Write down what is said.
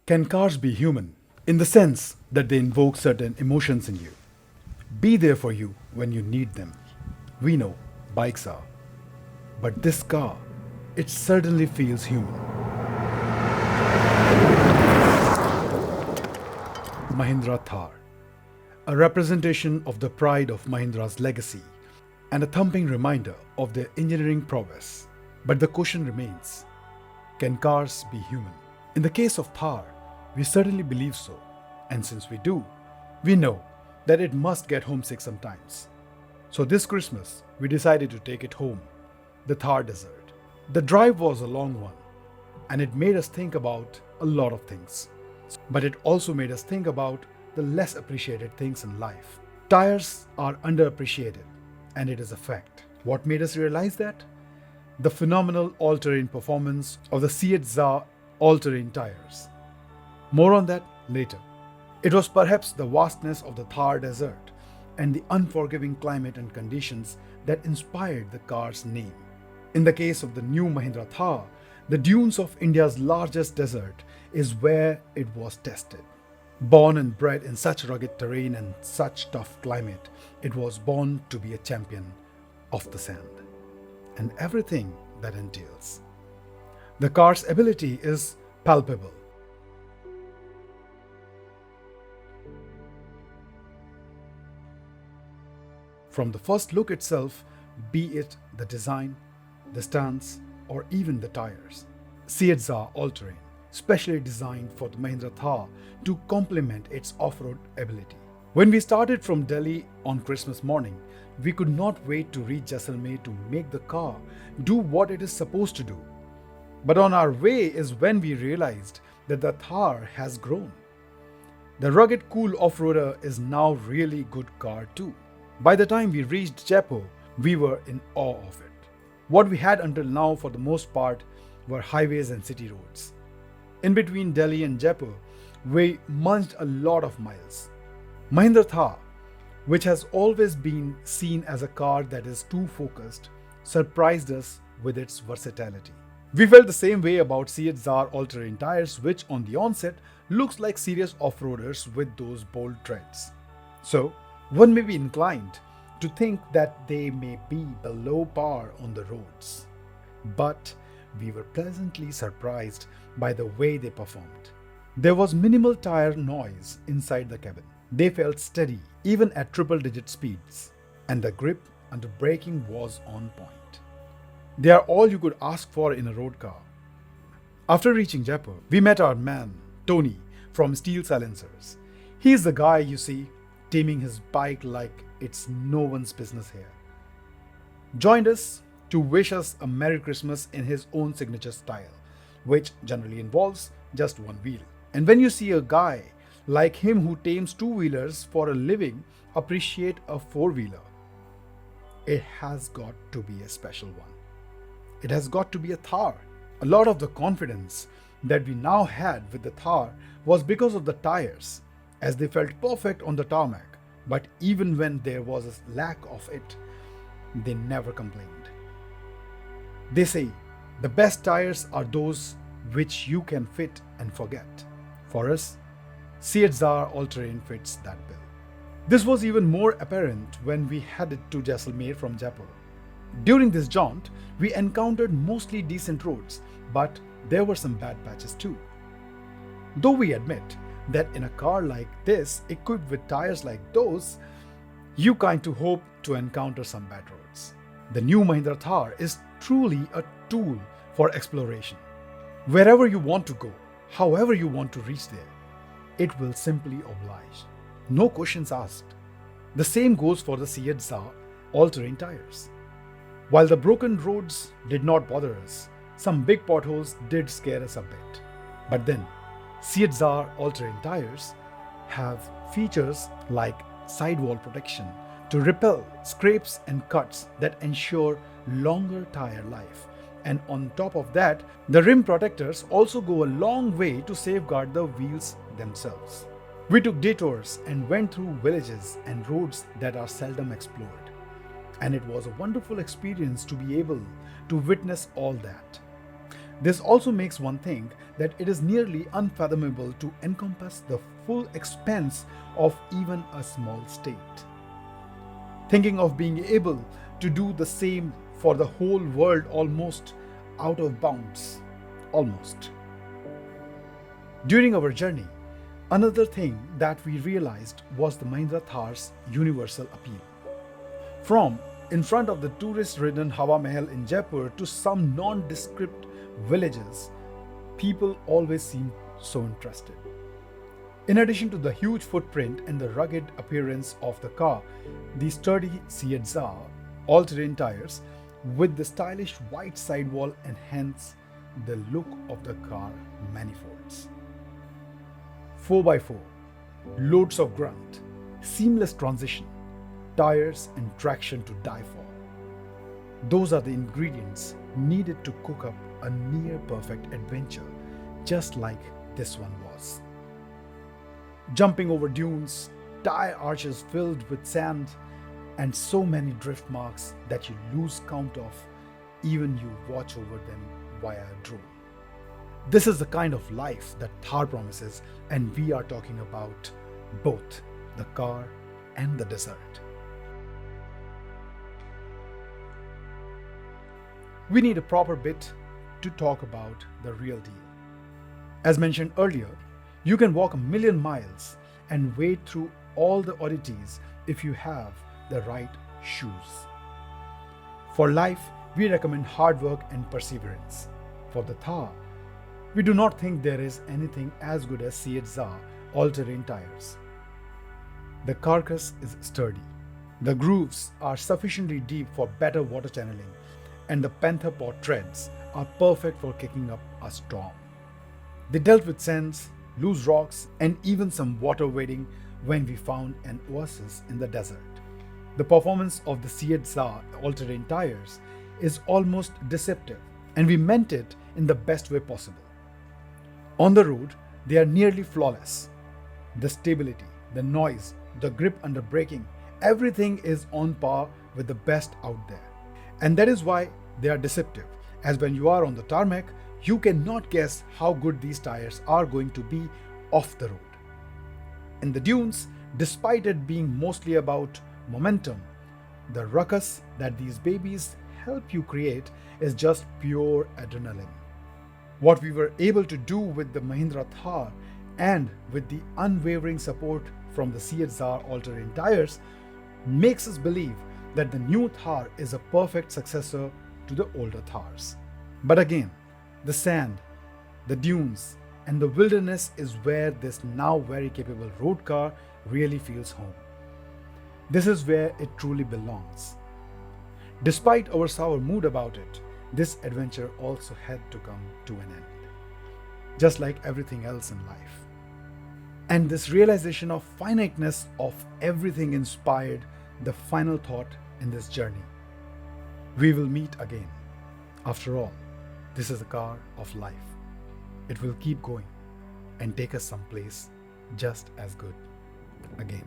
Can cars be human? In the sense that they invoke certain emotions in you, be there for you when you need them. We know bikes are. But this car, it certainly feels human. Mahindra Thar, a representation of the pride of Mahindra's legacy and a thumping reminder of their engineering prowess. But the question remains, can cars be human? In the case of Thar, we certainly believe so. And since we do, we know that it must get homesick sometimes. So this Christmas, we decided to take it home, the Thar Desert. The drive was a long one, and it made us think about a lot of things. But it also made us think about the less appreciated things in life. Tires are underappreciated, and it is a fact. What made us realize that? The phenomenal all-terrain performance of the CEAT all-terrain tires. More on that later. It was perhaps the vastness of the Thar Desert and the unforgiving climate and conditions that inspired the car's name. In the case of the new Mahindra Thar, the dunes of India's largest desert is where it was tested. Born and bred in such rugged terrain and such tough climate, it was born to be a champion of the sand and everything that entails. The car's ability is palpable. From the first look itself, be it the design, the stance, or even the tires. CEAT all-terrain, specially designed for the Mahindra Thar to complement its off-road ability. When we started from Delhi on Christmas morning, we could not wait to reach Jaisalmer to make the car do what it is supposed to do. But on our way is when we realized that the Thar has grown. The rugged, cool off-roader is now really good car too. By the time we reached Jaipur, we were in awe of it. What we had until now for the most part were highways and city roads. In between Delhi and Jaipur, we munched a lot of miles. Mahindra Thar, which has always been seen as a car that is too focused, surprised us with its versatility. We felt the same way about CEAT all-terrain tires, which on the onset looks like serious off-roaders with those bold treads. So, one may be inclined to think that they may be below par on the roads. But we were pleasantly surprised by the way they performed. There was minimal tire noise inside the cabin. They felt steady even at triple-digit speeds, and the grip under braking was on point. They are all you could ask for in a road car. After reaching Jaipur, we met our man, Tony, from SilencerZ. He's the guy you see taming his bike like it's no one's business here. Joined us to wish us a Merry Christmas in his own signature style, which generally involves just one wheel. And when you see a guy like him who tames two-wheelers for a living appreciate a four-wheeler, it has got to be a special one. It has got to be a Thar. A lot of the confidence that we now had with the Thar was because of the tires, as they felt perfect on the tarmac. But even when there was a lack of it, they never complained. They say the best tires are those which you can fit and forget. For us, CEAT all-terrain fits that bill. This was even more apparent when we headed to Jaisalmer from Jaipur. During this jaunt, we encountered mostly decent roads, but there were some bad patches too. Though we admit that in a car like this, equipped with tires like those, you kind of hope to encounter some bad roads. The new Mahindra Thar is truly a tool for exploration. Wherever you want to go, however you want to reach there, it will simply oblige. No questions asked. The same goes for the CEAT all-terrain tires. While the broken roads did not bother us, some big potholes did scare us a bit. But then, CEAT all-terrain tires have features like sidewall protection to repel scrapes and cuts that ensure longer tire life. And on top of that, the rim protectors also go a long way to safeguard the wheels themselves. We took detours and went through villages and roads that are seldom explored. And it was a wonderful experience to be able to witness all that. This also makes one think that it is nearly unfathomable to encompass the full expense of even a small state. Thinking of being able to do the same for the whole world almost out of bounds. Almost. During our journey, another thing that we realized was the Mahindra Thar's universal appeal. From in front of the tourist-ridden Hawa Mahal in Jaipur to some nondescript villages, people always seem so interested. In addition to the huge footprint and the rugged appearance of the car, the sturdy CEAT all-terrain tires with the stylish white sidewall enhance the look of the car manifolds. 4x4, loads of grunt, seamless transition, tires and traction to die for. Those are the ingredients needed to cook up a near-perfect adventure, just like this one was. Jumping over dunes, tire arches filled with sand, and so many drift marks that you lose count of, even you watch over them via a drone. This is the kind of life that Thar promises, and we are talking about both the car and the desert. We need a proper bit to talk about the real deal. As mentioned earlier, you can walk 1,000,000 miles and wade through all the oddities if you have the right shoes. For life, we recommend hard work and perseverance. For the Thar, we do not think there is anything as good as CEAT all-terrain tires. The carcass is sturdy. The grooves are sufficiently deep for better water channeling, and the panther paw treads are perfect for kicking up a storm. They dealt with sands, loose rocks, and even some water wading when we found an oasis in the desert. The performance of the CEAT all-terrain tires is almost deceptive, and we meant it in the best way possible. On the road, they are nearly flawless. The stability, the noise, the grip under braking, everything is on par with the best out there. And that is why they are deceptive, as when you are on the tarmac, you cannot guess how good these tires are going to be off the road. In the dunes, despite it being mostly about momentum, the ruckus that these babies help you create is just pure adrenaline. What we were able to do with the Mahindra Thar and with the unwavering support from the CEAT all-terrain tires makes us believe that the new Thar is a perfect successor to the older Thars. But again, the sand, the dunes, and the wilderness is where this now very capable road car really feels home. This is where it truly belongs. Despite our sour mood about it, this adventure also had to come to an end, just like everything else in life. And this realization of finiteness of everything inspired the final thought in this journey. We will meet again. After all, this is a car of life. It will keep going and take us someplace just as good again.